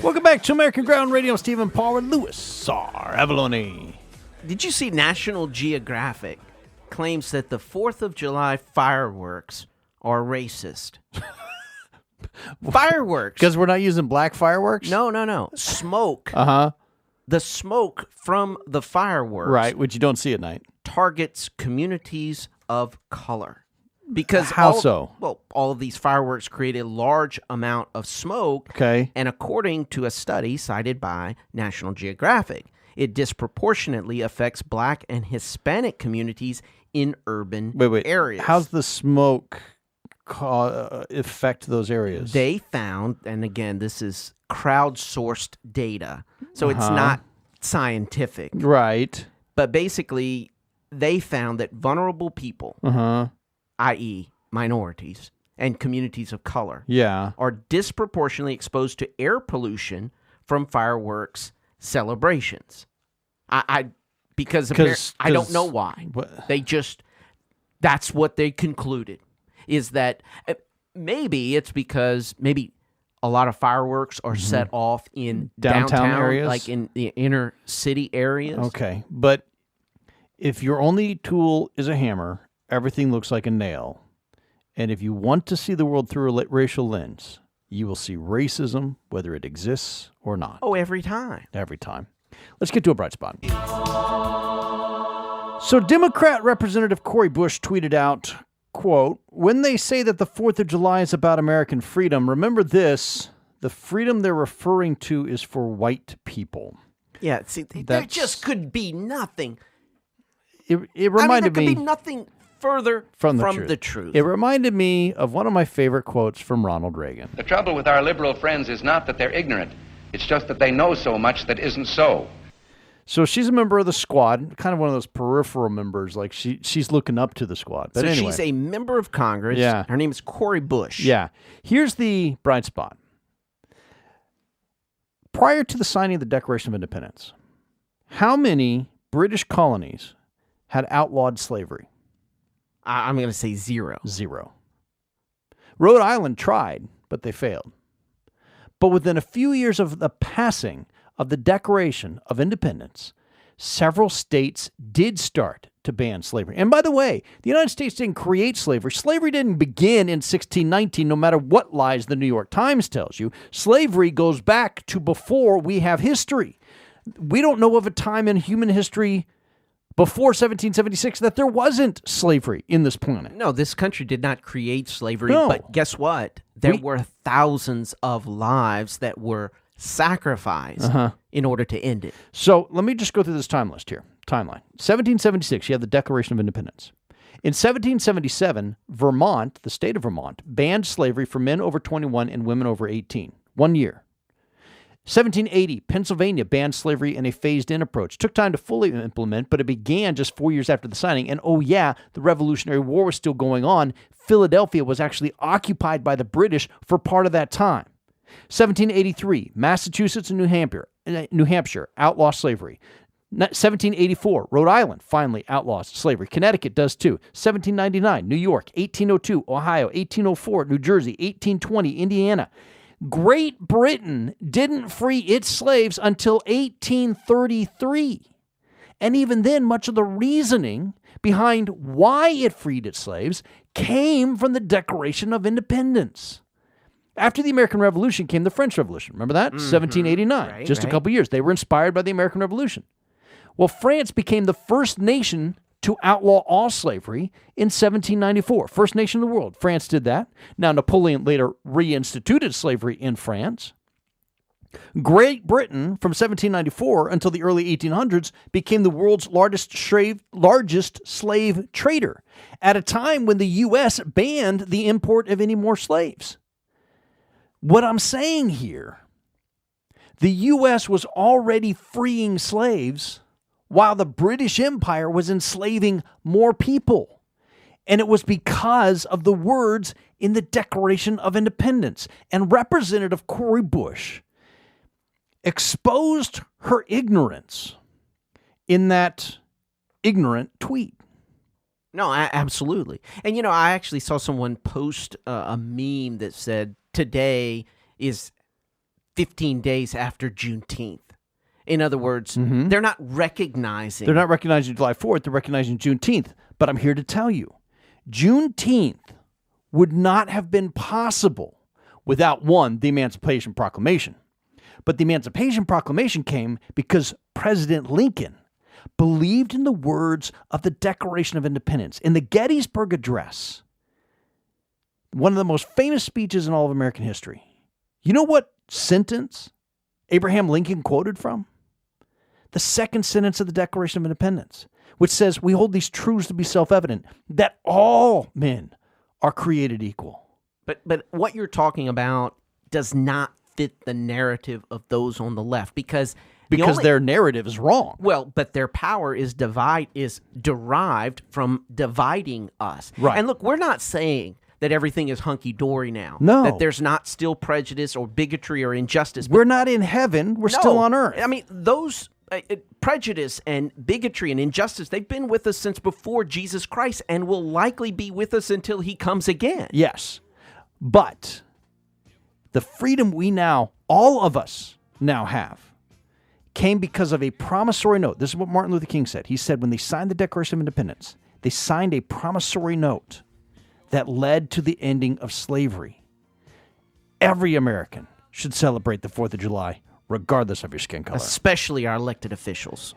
Welcome back to American Ground Radio. Stephen Parr and Louis Avallone. Did you see National Geographic claims that the 4th of July fireworks are racist? Fireworks. Because we're not using black fireworks? No. Smoke. The smoke from the fireworks. Right, which you don't see at night. Targets communities of color. Because so? All of these fireworks create a large amount of smoke. Okay. And according to a study cited by National Geographic, it disproportionately affects Black and Hispanic communities in urban areas. How's the smoke affect those areas? They found, and again, this is crowdsourced data, so it's not scientific. Right. But basically, they found that vulnerable people, i.e. minorities and communities of color, are disproportionately exposed to air pollution from fireworks celebrations. Because I don't know why. That's what they concluded, is that maybe it's because a lot of fireworks are set off in downtown areas, like in the inner city areas. Okay, but if your only tool is a hammer, everything looks like a nail. And if you want to see the world through a racial lens, you will see racism, whether it exists or not. Oh, every time. Every time. Let's get to a bright spot. So Democrat Representative Cori Bush tweeted out, quote, "When they say that the 4th of July is about American freedom, remember this, the freedom they're referring to is for white people." Yeah, see, there just could be nothing. It reminded there me... could be nothing further from the truth. It reminded me of one of my favorite quotes from Ronald Reagan. The trouble with our liberal friends is not that they're ignorant. It's just that they know so much that isn't so. So she's a member of the squad, kind of one of those peripheral members, like she's looking up to the squad. But anyway. She's a member of Congress. Yeah. Her name is Cori Bush. Yeah. Here's the bright spot. Prior to the signing of the Declaration of Independence, how many British colonies had outlawed slavery? I'm going to say 0. 0. Rhode Island tried, but they failed. But within a few years of the passing of the Declaration of Independence, several states did start to ban slavery. And by the way, the United States didn't create slavery. Slavery didn't begin in 1619, no matter what lies the New York Times tells you. Slavery goes back to before we have history. We don't know of a time in human history before 1776 that there wasn't slavery in this planet. No, this country did not create slavery, No. but guess what? There were thousands of lives that were sacrificed in order to end it. So let me just go through this timeline. 1776, you have the Declaration of Independence. In 1777, Vermont, the state of Vermont, banned slavery for men over 21 and women over 18. 1 year. 1780, Pennsylvania banned slavery in a phased-in approach. Took time to fully implement, but it began just 4 years after the signing. And the Revolutionary War was still going on. Philadelphia was actually occupied by the British for part of that time. 1783, Massachusetts and New Hampshire outlaw slavery. 1784, Rhode Island finally outlaws slavery. Connecticut does too. 1799, New York. 1802, Ohio. 1804, New Jersey. 1820, Indiana. Great Britain didn't free its slaves until 1833. And even then, much of the reasoning behind why it freed its slaves came from the Declaration of Independence. After the American Revolution came the French Revolution. Remember that? 1789. A couple years. They were inspired by the American Revolution. Well, France became the first nation to outlaw all slavery in 1794. First nation in the world. France did that. Now, Napoleon later reinstituted slavery in France. Great Britain, from 1794 until the early 1800s, became the world's largest slave trader at a time when the U.S. banned the import of any more slaves. What I'm saying here, the U.S. was already freeing slaves while the British Empire was enslaving more people. And it was because of the words in the Declaration of Independence. And Representative Cori Bush exposed her ignorance in that ignorant tweet. No, absolutely. And, I actually saw someone post a meme that said, today is 15 days after Juneteenth. In other words, they're not recognizing. They're not recognizing July 4th. They're recognizing Juneteenth. But I'm here to tell you, Juneteenth would not have been possible without, one, the Emancipation Proclamation. But the Emancipation Proclamation came because President Lincoln believed in the words of the Declaration of Independence. In the Gettysburg Address, one of the most famous speeches in all of American history. You know what sentence Abraham Lincoln quoted from? The second sentence of the Declaration of Independence, which says, we hold these truths to be self-evident, that all men are created equal. But what you're talking about does not fit the narrative of those on the left because their narrative is wrong. Well, but their power is derived from dividing us. Right. And look, we're not saying that everything is hunky-dory now. No. That there's not still prejudice or bigotry or injustice. We're not in heaven. We're still on earth. I mean, those prejudice and bigotry and injustice, they've been with us since before Jesus Christ and will likely be with us until he comes again. Yes. But the freedom we now, all of us now have, came because of a promissory note. This is what Martin Luther King said. He said when they signed the Declaration of Independence, they signed a promissory note that led to the ending of slavery. Every American should celebrate the 4th of July, regardless of your skin color. Especially our elected officials.